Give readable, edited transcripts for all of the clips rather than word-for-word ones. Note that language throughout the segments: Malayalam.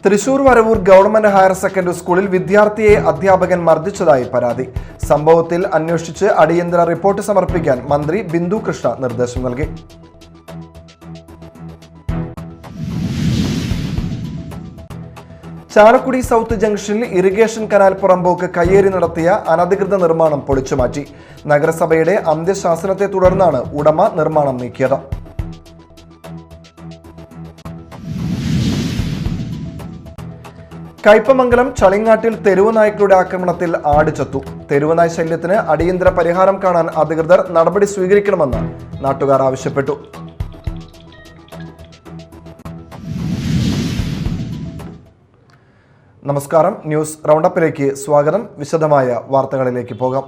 Thrissur Varavoor government higher secondary സ്കൂളിൽ വിദ്യാർത്ഥിയെ അധ്യാപകൻ മർദ്ദിച്ചതായി പരാതി. സംഭവത്തിൽ അന്വേഷിച്ച് അടിയന്തര റിപ്പോർട്ട് സമർപ്പിക്കാൻ മന്ത്രി ബിന്ദു കൃഷ്ണ നിർദ്ദേശം നൽകി. ചാലക്കുടി സൗത്ത് ജംഗ്ഷനിൽ ഇറിഗേഷൻ കനാൽ പുറമ്പോക്ക് കയ്യേറി നടത്തിയ അനധികൃത നിർമ്മാണം പൊളിച്ചുമാറ്റി. നഗരസഭയുടെ അന്ത്യശാസനത്തെ തുടർന്നാണ് ഉടമ നിർമ്മാണം നീക്കിയത്. കയ്പമംഗലം ചളിങ്ങാട്ടിൽ തെരുവ് നായ്ക്കളുടെ ആക്രമണത്തിൽ ആട് ചത്തു. തെരുവ് നായ ശല്യത്തിന് അടിയന്തര പരിഹാരം കാണാൻ അധികൃതർ നടപടി സ്വീകരിക്കണമെന്ന് നാട്ടുകാർ ആവശ്യപ്പെട്ടു. നമസ്കാരം, ന്യൂസ് റൗണ്ടപ്പിലേക്ക് സ്വാഗതം. വിശദമായ വാർത്തകളിലേക്ക് പോകാം.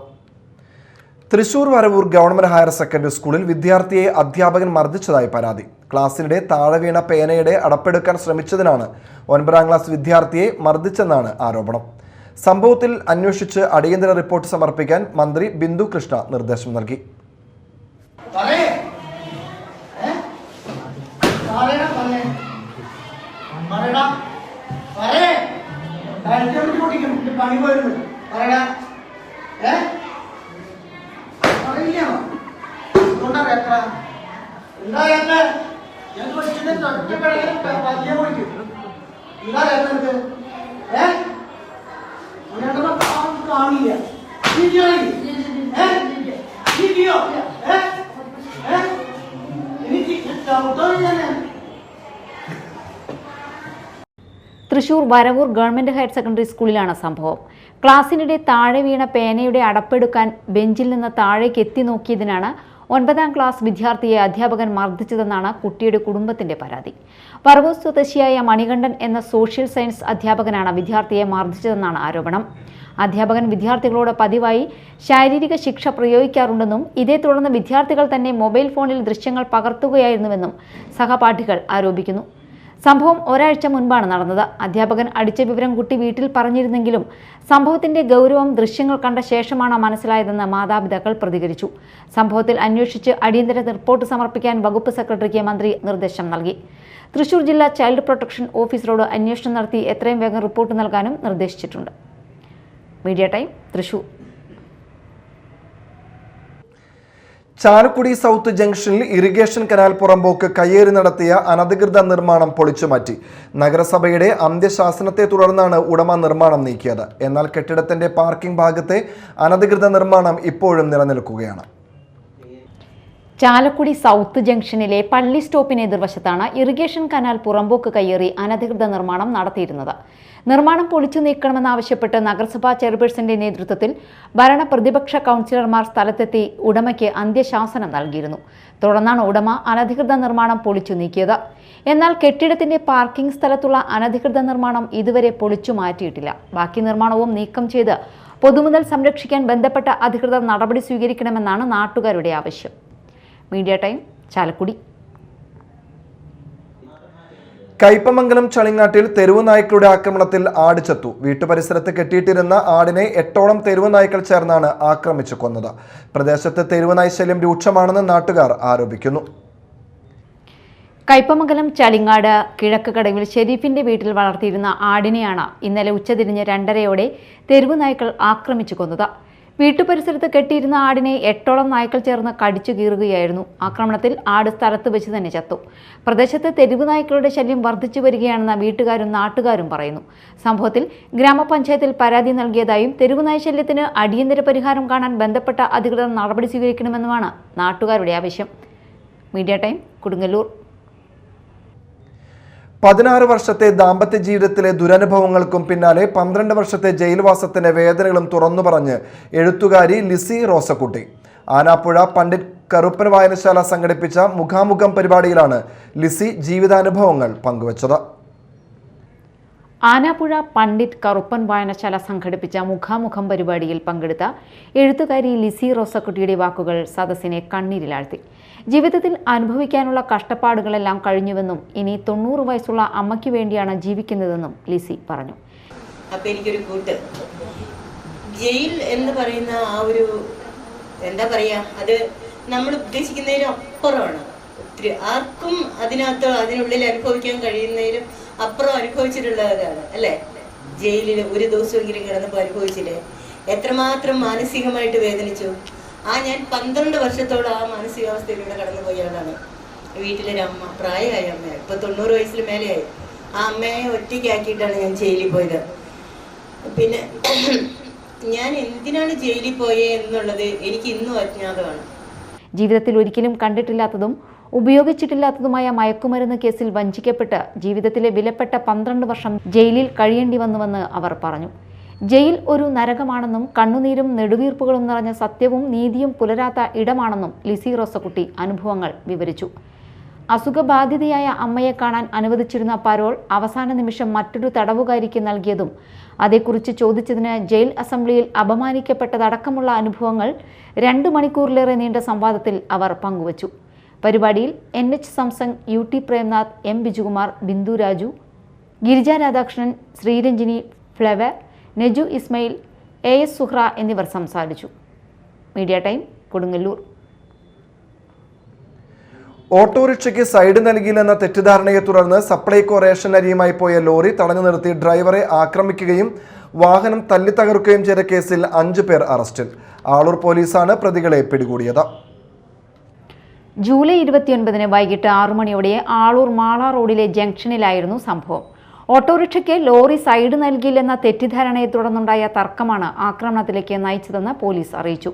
Thrissur Varavoor government higher secondary സ്കൂളിൽ വിദ്യാർത്ഥിയെ അധ്യാപകൻ മർദ്ദിച്ചതായി പരാതി. ക്ലാസ്സിനിടെ താഴെ വീണ പേനയുടെ അടപ്പെടുക്കാൻ ശ്രമിച്ചതിനാണ് 9ാം ക്ലാസ് വിദ്യാർത്ഥിയെ മർദ്ദിച്ചെന്നാണ് ആരോപണം. സംഭവത്തിൽ അന്വേഷിച്ച് അടിയന്തര റിപ്പോർട്ട് സമർപ്പിക്കാൻ മന്ത്രി ബിന്ദു കൃഷ്ണ നിർദ്ദേശം നൽകി. Thrissur Varavoor government higher secondary സ്കൂളിലാണ് സംഭവം. ക്ലാസ്സിനിടെ താഴെ വീണ പേനയുടെ അടപ്പെടുക്കാൻ ബെഞ്ചിൽ നിന്ന് താഴേക്ക് എത്തി നോക്കിയതിനാണ് 9ാം ക്ലാസ് വിദ്യാർത്ഥിയെ അധ്യാപകൻ മർദ്ദിച്ചതെന്നാണ് കുട്ടിയുടെ കുടുംബത്തിന്റെ പരാതി. വരവൂർ സ്വദേശിയായ മണികണ്ഠൻ എന്ന സോഷ്യൽ സയൻസ് അധ്യാപകനാണ് വിദ്യാർത്ഥിയെ മർദ്ദിച്ചതെന്നാണ് ആരോപണം. അധ്യാപകൻ വിദ്യാർത്ഥികളോട് പതിവായി ശാരീരിക ശിക്ഷ പ്രയോഗിക്കാറുണ്ടെന്നും ഇതേ തുടർന്ന് വിദ്യാർത്ഥികൾ തന്നെ മൊബൈൽ ഫോണിൽ ദൃശ്യങ്ങൾ പകർത്തുകയായിരുന്നുവെന്നും സഹപാഠികൾ ആരോപിക്കുന്നു. സംഭവം ഒരാഴ്ച മുൻപാണ് നടന്നത്. അധ്യാപകൻ അടിച്ച വിവരം കുട്ടി വീട്ടിൽ പറഞ്ഞിരുന്നെങ്കിലും സംഭവത്തിന്റെ ഗൗരവം ദൃശ്യങ്ങൾ കണ്ട ശേഷമാണ് മനസ്സിലായതെന്ന് മാതാപിതാക്കൾ പ്രതികരിച്ചു. സംഭവത്തിൽ അന്വേഷിച്ച് അടിയന്തര റിപ്പോർട്ട് സമർപ്പിക്കാൻ വകുപ്പ് സെക്രട്ടറിക്ക് മന്ത്രി നിർദ്ദേശം നൽകി. തൃശൂർ ജില്ലാ ചൈൽഡ് പ്രൊട്ടക്ഷൻ ഓഫീസറോട് അന്വേഷണം നടത്തി എത്രയും വേഗം റിപ്പോർട്ട് നൽകാനും നിർദ്ദേശിച്ചിട്ടുണ്ട്. Media time, Thrissur. Chalakudy south ജംഗ്ഷനിൽ ഇറിഗേഷൻ കനാൽ പുറമ്പോക്ക് കയ്യേറി നടത്തിയ അനധികൃത നിർമ്മാണം പൊളിച്ചുമാറ്റി. നഗരസഭയുടെ അന്ത്യശാസനത്തെ തുടർന്നാണ് ഉടമ നിർമ്മാണം നീക്കിയത്. എന്നാൽ കെട്ടിടത്തിന്റെ പാർക്കിംഗ് ഭാഗത്തെ അനധികൃത നിർമ്മാണം ഇപ്പോഴും നിലനിൽക്കുകയാണ്. ചാലക്കുടി സൗത്ത് ജംഗ്ഷനിലെ പള്ളി സ്റ്റോപ്പിന് എതിർവശത്താണ് ഇറിഗേഷൻ കനാൽ പുറമ്പോക്ക് കയ്യേറി അനധികൃത നിർമ്മാണം നടത്തിയിരുന്നത്. നിർമ്മാണം പൊളിച്ചു നീക്കണമെന്നാവശ്യപ്പെട്ട് നഗരസഭാ ചെയർപേഴ്സന്റെ നേതൃത്വത്തിൽ ഭരണ പ്രതിപക്ഷ കൗൺസിലർമാർ സ്ഥലത്തെത്തി ഉടമയ്ക്ക് അന്ത്യശാസനം നൽകിയിരുന്നു. തുടർന്നാണ് ഉടമ അനധികൃത നിർമ്മാണം പൊളിച്ചു നീക്കിയത്. എന്നാൽ കെട്ടിടത്തിന്റെ പാർക്കിംഗ് സ്ഥലത്തുള്ള അനധികൃത നിർമ്മാണം ഇതുവരെ പൊളിച്ചു മാറ്റിയിട്ടില്ല. ബാക്കി നിർമ്മാണവും നീക്കം ചെയ്ത് പൊതുമുതൽ സംരക്ഷിക്കാൻ ബന്ധപ്പെട്ട അധികൃതർ നടപടി സ്വീകരിക്കണമെന്നാണ് നാട്ടുകാരുടെ ആവശ്യം. Media time, Chalakudy. കയ്പമംഗലം ചളിങ്ങാട്ടിൽ തെരുവ് നായ്ക്കളുടെ ആക്രമണത്തിൽ ആട് ചത്തു. വീട്ടുപരിസരത്ത് കെട്ടിയിട്ടിരുന്ന ആടിനെ 8ഓളം തെരുവ് നായ്ക്കൾ ചേർന്നാണ് ആക്രമിച്ചു കൊന്നത്. പ്രദേശത്ത് തെരുവ് നായ് ശല്യം രൂക്ഷമാണെന്ന് നാട്ടുകാർ ആരോപിക്കുന്നു. കയ്പമംഗലം ചളിങ്ങാട് കിഴക്ക് കടവിൽ ഷെരീഫിന്റെ വീട്ടിൽ വളർത്തിയിരുന്ന ആടിനെയാണ് ഇന്നലെ ഉച്ചതിരിഞ്ഞ് 2:30യോടെ തെരുവ് നായ്ക്കൾ ആക്രമിച്ചു കൊന്നത്. വീട്ടുപരിസരത്ത് കെട്ടിയിരുന്ന ആടിനെ 8ഓളം നായ്ക്കൾ ചേർന്ന് കടിച്ചു കീറുകയായിരുന്നു. ആക്രമണത്തിൽ ആട് സ്ഥലത്ത് വെച്ച് തന്നെ ചത്തു. പ്രദേശത്ത് തെരുവ് നായ്ക്കളുടെ ശല്യം വർദ്ധിച്ചു വരികയാണെന്ന് വീട്ടുകാരും നാട്ടുകാരും പറയുന്നു. സംഭവത്തിൽ ഗ്രാമപഞ്ചായത്തിൽ പരാതി നൽകിയതായും തെരുവ് നായ ശല്യത്തിന് അടിയന്തര പരിഹാരം കാണാൻ ബന്ധപ്പെട്ട അധികൃതർ നടപടി സ്വീകരിക്കണമെന്നുമാണ് നാട്ടുകാരുടെ ആവശ്യം. Media time, Kodungallur. 16 വർഷത്തെ ദാമ്പത്യ ജീവിതത്തിലെ ദുരനുഭവങ്ങൾക്കും പിന്നാലെ 12 വർഷത്തെ ജയിൽവാസത്തിന്റെ വേദനകളും തുറന്നു പറഞ്ഞ് എഴുത്തുകാരി ലിസി റോസക്കുട്ടി. ആനാപ്പുഴ പണ്ഡിറ്റ് കറുപ്പൻ വായനശാല സംഘടിപ്പിച്ച മുഖാമുഖം പരിപാടിയിലാണ് ലിസി ജീവിതാനുഭവങ്ങൾ പങ്കുവച്ചത്. ആനാപ്പുഴ പണ്ഡിറ്റ് കറുപ്പൻ വായനശാല സംഘടിപ്പിച്ച മുഖാമുഖം പരിപാടിയിൽ പങ്കെടുത്ത എഴുത്തുകാരി ലിസി റോസക്കുട്ടിയുടെ വാക്കുകൾ സദസ്സിനെ കണ്ണീരിലാഴ്ത്തി. ജീവിതത്തിൽ അനുഭവിക്കാനുള്ള കഷ്ടപ്പാടുകളെല്ലാം കഴിഞ്ഞുവെന്നും ഇനി 90 വയസ്സുള്ള അമ്മയ്ക്ക് വേണ്ടിയാണ് ജീവിക്കുന്നതെന്നും ലിസി പറഞ്ഞു. അപ്പോൾ എനിക്കൊരു കൂട്ട് ജയിൽ എന്ന് പറയുന്ന ആ ഒരു എന്താ പറയുക, അത് നമ്മൾ ഉദ്ദേശിക്കുന്നതിനും അപ്പുറമാണ്. ഒത്തിരി ആർക്കും അതിനുള്ളിൽ അനുഭവിക്കാൻ കഴിയുന്നതിലും അപ്പുറം അനുഭവിച്ചിട്ടുള്ളതാണ് അല്ലേ? ജയിലിൽ ഒരു ദിവസമെങ്കിലും കിടന്നപ്പോൾ അനുഭവിച്ചില്ലേ? എത്രമാത്രം മാനസികമായിട്ട് വേദനിച്ചു. ഞാൻ 12 വർഷത്തോളം ആ മാനസികാവസ്ഥയിലൂടെ കടന്നുപോയ ആളാണ്. വീട്ടിലൊരു അമ്മ, പ്രായമായ അമ്മ, ഇപ്പൊ 90 വയസ്സിൽ മേലെയായി. ആ അമ്മയെ ഒറ്റയ്ക്കാക്കിയിട്ടാണ് ഞാൻ ജയിലിൽ പോയത്. പിന്നെ ഞാൻ എന്തിനാണ് ജയിലിൽ പോയേ എന്നുള്ളത് എനിക്ക് ഇന്നും അജ്ഞാതമാണ്. ജീവിതത്തിൽ ഒരിക്കലും കണ്ടിട്ടില്ലാത്തതും ഉപയോഗിച്ചിട്ടില്ലാത്തതുമായ മയക്കുമരുന്ന് കേസിൽ വഞ്ചിക്കപ്പെട്ട് ജീവിതത്തിലെ വിലപ്പെട്ട 12 വർഷം ജയിലിൽ കഴിയേണ്ടി വന്നുവെന്ന് അവർ പറഞ്ഞു. ജയിൽ ഒരു നരകമാണെന്നും കണ്ണുനീരും നെടുവീർപ്പുകളും നിറഞ്ഞ സത്യവും നീതിയും പുലരാത്ത ഇടമാണെന്നും ലിസി റോസക്കുട്ടി അനുഭവങ്ങൾ വിവരിച്ചു. അസുഖബാധിതയായ അമ്മയെ കാണാൻ അനുവദിച്ചിരുന്ന പരോൾ അവസാന നിമിഷം മറ്റൊരു തടവുകാരിക്ക് നൽകിയതും അതേക്കുറിച്ച് ചോദിച്ചതിന് ജയിൽ അസംബ്ലിയിൽ അപമാനിക്കപ്പെട്ടതടക്കമുള്ള അനുഭവങ്ങൾ 2 മണിക്കൂറിലേറെ നീണ്ട സംവാദത്തിൽ അവർ പങ്കുവച്ചു. പരിപാടിയിൽ NH സംസംഗ്, UT Premnath, M Bijukumar, Bindu Raju, Girija Radhakrishnan, Sreeranjini, Flower, Neju Ismail, AS Suhra എന്നിവർ സംസാരിച്ചു. Media time, Kodungallur. ഓട്ടോറിക്ഷയ്ക്ക് സൈഡ് നൽകിയില്ലെന്ന തെറ്റിദ്ധാരണയെ തുടർന്ന് സപ്ലൈകോ റേഷൻ അരിയുമായി പോയ ലോറി തടഞ്ഞു നിർത്തി ഡ്രൈവറെ ആക്രമിക്കുകയും വാഹനം തല്ലിത്തകർക്കുകയും ചെയ്ത കേസിൽ 5 പേർ അറസ്റ്റിൽ. ആളൂർ പോലീസാണ് പ്രതികളെ പിടികൂടിയത്. ജൂലൈ 29 വൈകിട്ട് 6 മണിയോടെ ആളൂർ മാള റോഡിലെ ജംഗ്ഷനിലായിരുന്നു സംഭവം. ഓട്ടോറിക്ഷയ്ക്ക് ലോറി സൈഡ് നൽകിയില്ലെന്ന തെറ്റിദ്ധാരണയെ തുടർന്നുണ്ടായ തർക്കമാണ് ആക്രമണത്തിലേക്ക് നയിച്ചതെന്ന് പോലീസ് അറിയിച്ചു.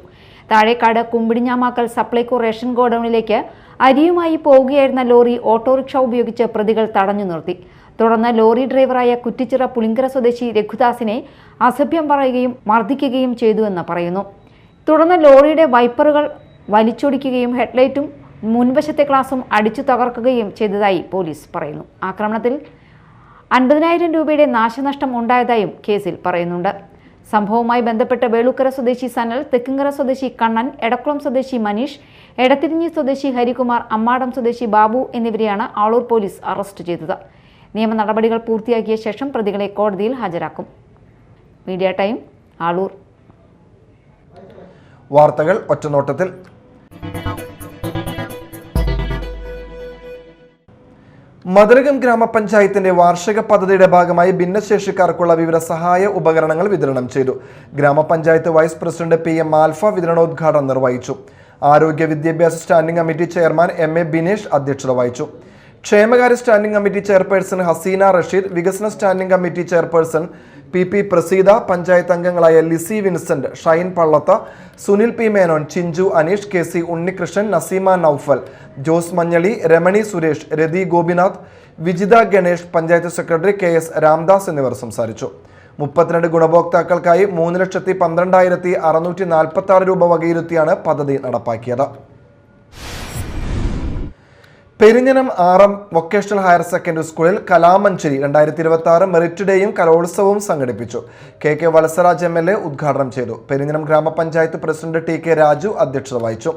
താഴേക്കാട് കുമ്പിടിഞ്ഞാമാക്കൽ സപ്ലൈകോ റേഷൻ ഗോഡൌണിലേക്ക് അരിയുമായി പോവുകയായിരുന്ന ലോറി ഓട്ടോറിക്ഷ ഉപയോഗിച്ച് പ്രതികൾ തടഞ്ഞു നിർത്തി. തുടർന്ന് ലോറി ഡ്രൈവറായ കുറ്റിച്ചിറ പുളിങ്കര സ്വദേശി രഘുദാസിനെ അസഭ്യം പറയുകയും മർദ്ദിക്കുകയും ചെയ്തുവെന്ന് പറയുന്നു. തുടർന്ന് ലോറിയുടെ വൈപ്പറുകൾ വലിച്ചൊടിക്കുകയും ഹെഡ്ലൈറ്റും മുൻവശത്തെ ഗ്ലാസും അടിച്ചു തകർക്കുകയും ചെയ്തതായി പോലീസ് പറയുന്നു. ആക്രമണത്തിൽ 50,000 രൂപയുടെ നാശനഷ്ടം ഉണ്ടായതായും കേസിൽ പറയുന്നുണ്ട്. സംഭവവുമായി ബന്ധപ്പെട്ട് വേളൂക്കര സ്വദേശി സനൽ, തെക്കുംകര സ്വദേശി കണ്ണൻ, എടക്കുളം സ്വദേശി മനീഷ്, എടത്തിരിഞ്ഞി സ്വദേശി ഹരികുമാർ, അമ്മാടം സ്വദേശി ബാബു എന്നിവരെയാണ് ആളൂർ പോലീസ് അറസ്റ്റ് ചെയ്തത്. നിയമ നടപടികൾ പൂർത്തിയാക്കിയ ശേഷം പ്രതികളെ കോടതിയിൽ ഹാജരാക്കും. Media time, Aloor. വാർത്തകൾ ഒറ്റനോട്ടത്തിൽ. മതിലകം ഗ്രാമപഞ്ചായത്തിന്റെ വാർഷിക പദ്ധതിയുടെ ഭാഗമായി ഭിന്നശേഷിക്കാർക്കുള്ള വിവിധ സഹായ ഉപകരണങ്ങൾ വിതരണം ചെയ്തു. ഗ്രാമപഞ്ചായത്ത് വൈസ് പ്രസിഡന്റ് PM ആൽഫ വിതരണോദ്ഘാടനം നിർവഹിച്ചു. ആരോഗ്യ വിദ്യാഭ്യാസ standing committee chairman MA Binesh അധ്യക്ഷത വഹിച്ചു. ക്ഷേമകാര്യ standing committee chairperson Haseena Rasheed, വികസന standing committee chairperson PP Praseetha, panchayat അംഗങ്ങളായ Lissy Vincent, Shine Pallath, Sunil P Menon, Chinchu Aneesh, KC Unnikrishnan, Naseema Noufal, Jose Manjaly, Ramani Suresh, Rathi Gopinath, Vijitha Ganesh, panchayat secretary KS Ramdas എന്നിവർ സംസാരിച്ചു. 32 ഗുണഭോക്താക്കൾക്കായി 3,12,646 രൂപ വകയിരുത്തിയാണ് പദ്ധതി നടപ്പാക്കിയത്. Perinjanam RM vocational higher secondary സ്കൂളിൽ കലാമഞ്ചേരി 2026 മെറിറ്റ് ഡേയും കലോത്സവവും സംഘടിപ്പിച്ചു. KK വത്സരാജ് MLA ഉദ്ഘാടനം ചെയ്തു. പെരിഞ്ഞനം ഗ്രാമപഞ്ചായത്ത് പ്രസിഡന്റ് TK രാജു അധ്യക്ഷത വഹിച്ചു.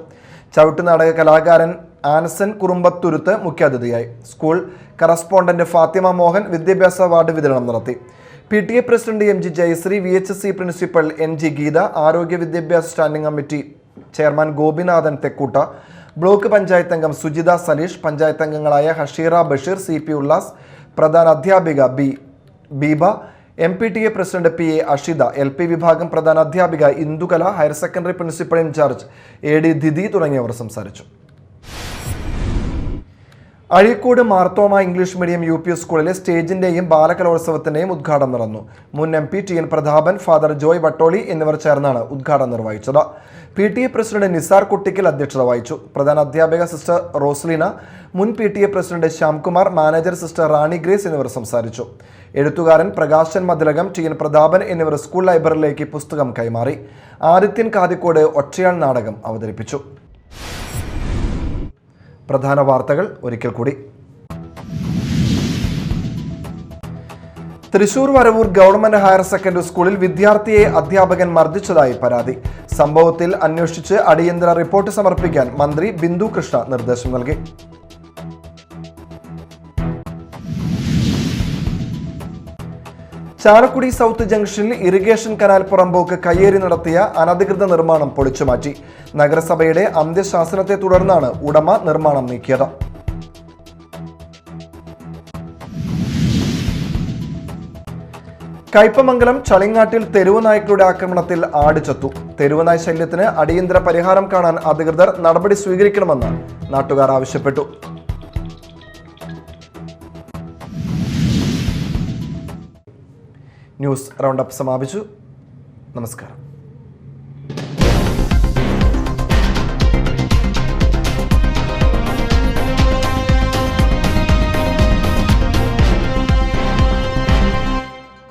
ചവിട്ടുനാടക കലാകാരൻ ആൻസൺ കുറുമ്പത്തുരുത്ത് മുഖ്യാതിഥിയായി. സ്കൂൾ കറസ്പോണ്ടന്റ് ഫാത്തിമ മോഹൻ വിദ്യാഭ്യാസ അവാർഡ് വിതരണം നടത്തി. PTA president MG Jayasree, VHSC principal NG Geetha, ആരോഗ്യ വിദ്യാഭ്യാസ standing committee chairman Gopinathan Thekkoot, block panchayat അംഗം സുജിത സലീഷ്, പഞ്ചായത്ത് അംഗങ്ങളായ ഹഷീറ ബഷീർ, CP ഉല്ലാസ്, പ്രധാന അധ്യാപിക Beeba, MPTA president PA Ashitha, LP വിഭാഗം പ്രധാന അധ്യാപിക Indukala, higher secondary principal incharge AD Didi തുടങ്ങിയവർ സംസാരിച്ചു. Azhikode Marthoma English medium UP സ്കൂളിലെ സ്റ്റേജിന്റെയും ബാലകലോത്സവത്തിന്റെയും ഉദ്ഘാടനം നടന്നു. മുൻ MP TN Prathapan, father Joy Vattoli എന്നിവർ ചേർന്നാണ് ഉദ്ഘാടനം നിർവഹിച്ചത്. PTA പ്രസിഡന്റ് നിസാർ കുട്ടിക്കൽ അധ്യക്ഷത വഹിച്ചു. പ്രധാന അധ്യാപിക സിസ്റ്റർ റോസ്ലീന, മുൻ PTA president Shyamkumar, manager sister Rani Grace എന്നിവർ സംസാരിച്ചു. എഴുത്തുകാരൻ പ്രകാശൻ മതിലകം, TN പ്രതാപൻ എന്നിവർ സ്കൂൾ ലൈബ്രറിയിലേക്ക് പുസ്തകം കൈമാറി. ആദിത്യൻ കാതിക്കോട് ഒറ്റയാൾ നാടകം അവതരിപ്പിച്ചു. പ്രധാന വാർത്തകൾ ഒരിക്കൽ കൂടി. Thrissur Varavoor government higher secondary സ്കൂളിൽ വിദ്യാർത്ഥിയെ അധ്യാപകൻ മർദ്ദിച്ചതായി പരാതി. സംഭവത്തിൽ അന്വേഷിച്ച് അടിയന്തര റിപ്പോർട്ട് സമർപ്പിക്കാൻ മന്ത്രി ബിന്ദു കൃഷ്ണ നിർദ്ദേശം നൽകി. ചാലക്കുടി സൗത്ത് ജംഗ്ഷനിൽ ഇറിഗേഷൻ കനാൽ പുറമ്പോക്ക് കയ്യേറി നടത്തിയ അനധികൃത നിർമ്മാണം പൊളിച്ചുമാറ്റി. നഗരസഭയുടെ അന്ത്യശാസനത്തെ തുടർന്നാണ് ഉടമ നിർമ്മാണം നീക്കിയത്. കയ്പമംഗലം ചളിങ്ങാട്ടിൽ തെരുവുനായ്ക്കളുടെ ആക്രമണത്തിൽ ആട് ചത്തു. തെരുവുനായ് ശല്യത്തിന് അടിയന്തര പരിഹാരം കാണാൻ അധികൃതർ നടപടി സ്വീകരിക്കണമെന്ന് നാട്ടുകാർ ആവശ്യപ്പെട്ടു. ന്യൂസ് റൗണ്ടപ്പ് സമാപിച്ചു. നമസ്കാരം.